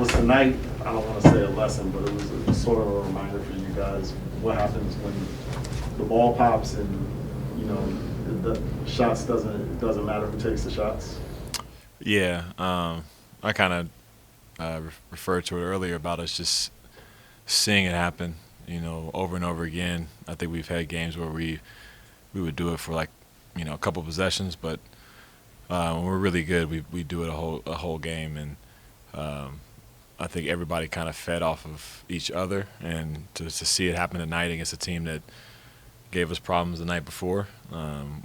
Was tonight, I don't want to say a lesson, but it was sort of a reminder for you guys what happens when the ball pops and, you know, the shots it doesn't matter who takes the shots? Yeah, I kind of referred to it earlier about us just seeing it happen, over and over again. I think we've had games where we would do it for like, a couple possessions, but when we're really good, we do it a whole game, and um, I think everybody kind of fed off of each other, and to see it happen tonight against a team that gave us problems the night before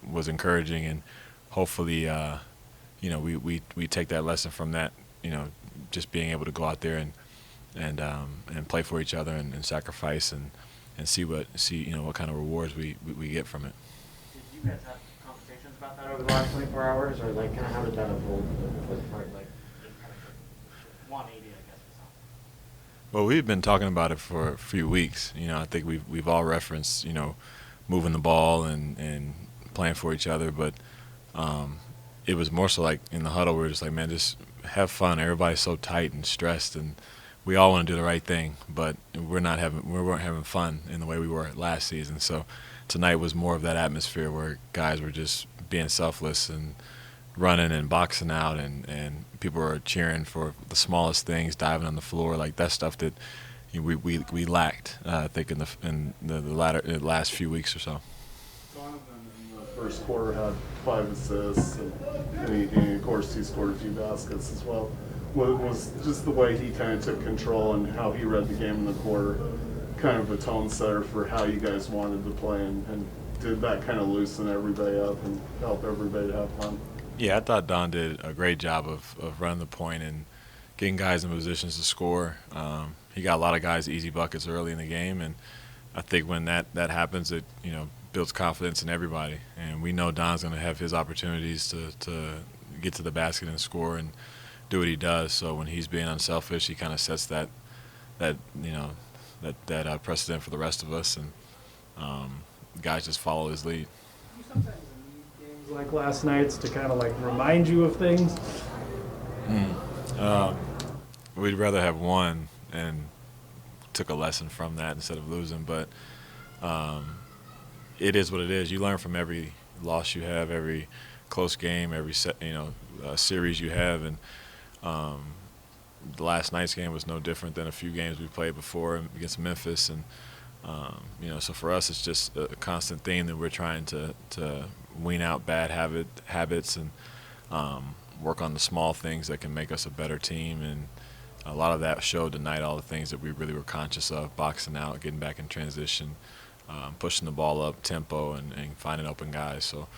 was encouraging, and hopefully, we take that lesson from that, just being able to go out there and play for each other and sacrifice and see what kind of rewards we get from it. Did you guys have conversations about that over the last 24 hours, or like kind of how did that unfold? Like just kind of 180, I guess, or something. Well, we've been talking about it for a few weeks. I think we've all referenced, moving the ball and playing for each other, but it was more so like in the huddle, we were just like, man, just have fun. Everybody's so tight and stressed, and we all want to do the right thing, but we weren't having fun in the way we were last season. So tonight was more of that atmosphere where guys were just being selfless and running and boxing out, and people were cheering for the smallest things, diving on the floor, like that stuff that we lacked, I think, in the last few weeks or so. Donovan in the first quarter had 5 assists, and of course he scored a few baskets as well. Was just the way he kind of took control and how he read the game in the quarter kind of a tone setter for how you guys wanted to play, and did that kind of loosen everybody up and help everybody to have fun? Yeah, I thought Don did a great job of running the point and getting guys in positions to score. He got a lot of guys easy buckets early in the game, and I think when that happens, it builds confidence in everybody. And we know Don's going to have his opportunities to get to the basket and score and do what he does. So when he's being unselfish, he kind of sets that precedent for the rest of us, and guys just follow his lead. You sometimes need games like last night's to kind of like remind you of things. We'd rather have won and took a lesson from that instead of losing, but it is what it is. You learn from every loss you have, every close game, every series you have, and the last night's game was no different than a few games we played before against Memphis, and so for us it's just a constant theme that we're trying to wean out bad habits and work on the small things that can make us a better team, and a lot of that showed tonight, all the things that we really were conscious of: boxing out, getting back in transition, pushing the ball up tempo, and finding open guys. So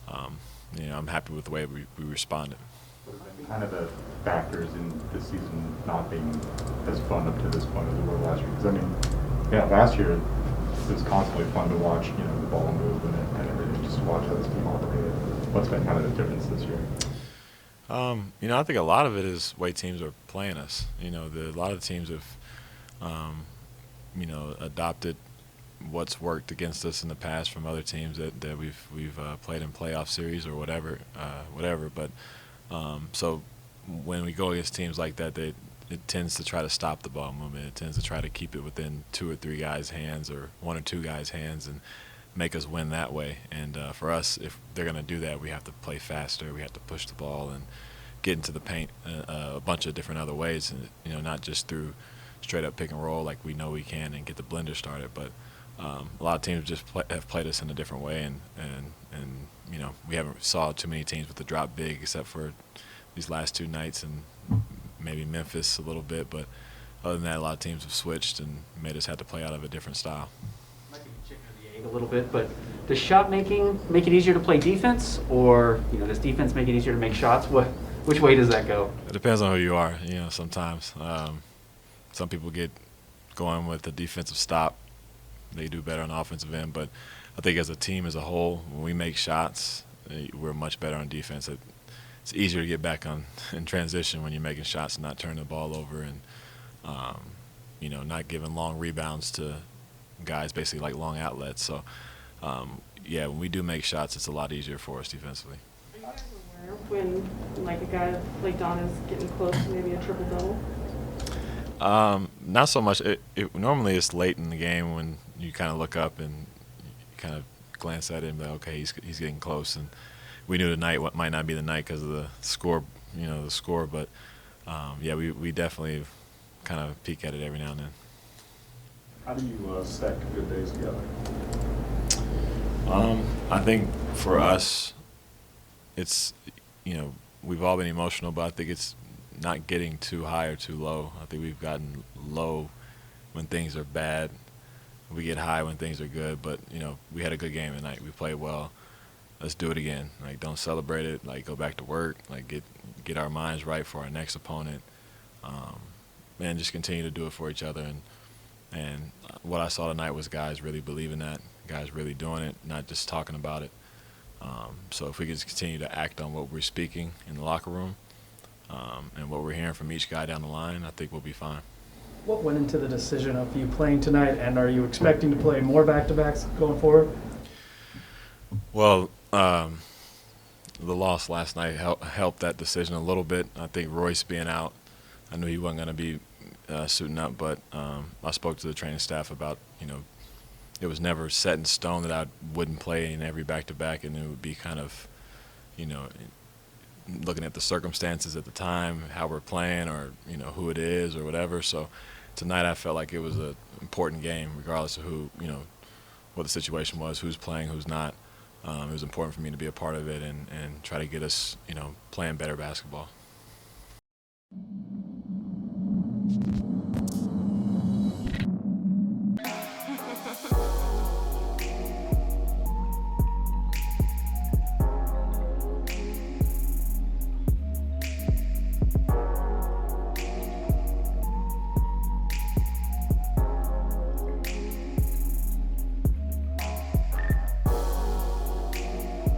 I'm happy with the way we responded. What have been kind of the factors in this season not being as fun up to this point as it were last year? Because, I mean, last year it was constantly fun to watch, the ball move and everything, just to watch how this team operated. What's been kind of the difference this year? I think a lot of it is the way teams are playing us. A lot of teams have, adopted what's worked against us in the past from other teams that we've played in playoff series or whatever. But so when we go against teams like that, it tends to try to stop the ball movement. It tends to try to keep it within 2 or 3 guys' hands or 1 or 2 guys' hands and make us win that way. And for us, if they're going to do that, we have to play faster. We have to push the ball and get into the paint a bunch of different other ways, and not just through straight up pick and roll like we know we can and get the blender started. But a lot of teams just have played us in a different way, and we haven't saw too many teams with the drop big except for these last 2 nights and maybe Memphis a little bit. But other than that, a lot of teams have switched and made us have to play out of a different style. Might be chicken or the egg a little bit, but does shot making make it easier to play defense, or does defense make it easier to make shots? Which way does that go? It depends on who you are. Sometimes some people get going with the defensive stop. They do better on the offensive end, but I think as a team as a whole, when we make shots, we're much better on defense. It's easier to get back in transition when you're making shots and not turning the ball over, and not giving long rebounds to guys, basically like long outlets. So when we do make shots, it's a lot easier for us defensively. Are you guys aware when like a guy like Don is getting close to maybe a triple double? Not so much. Normally it's late in the game when you kind of look up and you kind of glance at it and be like, okay, he's getting close. And we knew tonight what might not be the night because of the score, the score. But yeah, we definitely kind of peek at it every now and then. How do you stack good days together? I think for us, it's we've all been emotional, but I think it's not getting too high or too low. I think we've gotten low when things are bad. We get high when things are good, but we had a good game tonight. We played well. Let's do it again. Like, don't celebrate it. Like, go back to work. Like, get our minds right for our next opponent. And just continue to do it for each other. And what I saw tonight was guys really believing that, guys really doing it, not just talking about it. So if we could just continue to act on what we're speaking in the locker room and what we're hearing from each guy down the line, I think we'll be fine. What went into the decision of you playing tonight, and are you expecting to play more back-to-backs going forward? Well, the loss last night helped that decision a little bit. I think Royce being out, I knew he wasn't going to be suiting up, but I spoke to the training staff about, it was never set in stone that I wouldn't play in every back-to-back, and it would be kind of, looking at the circumstances at the time, how we're playing, or who it is, or whatever. So tonight I felt like it was an important game, regardless of who, what the situation was, who's playing, who's not. It was important for me to be a part of it and try to get us, playing better basketball.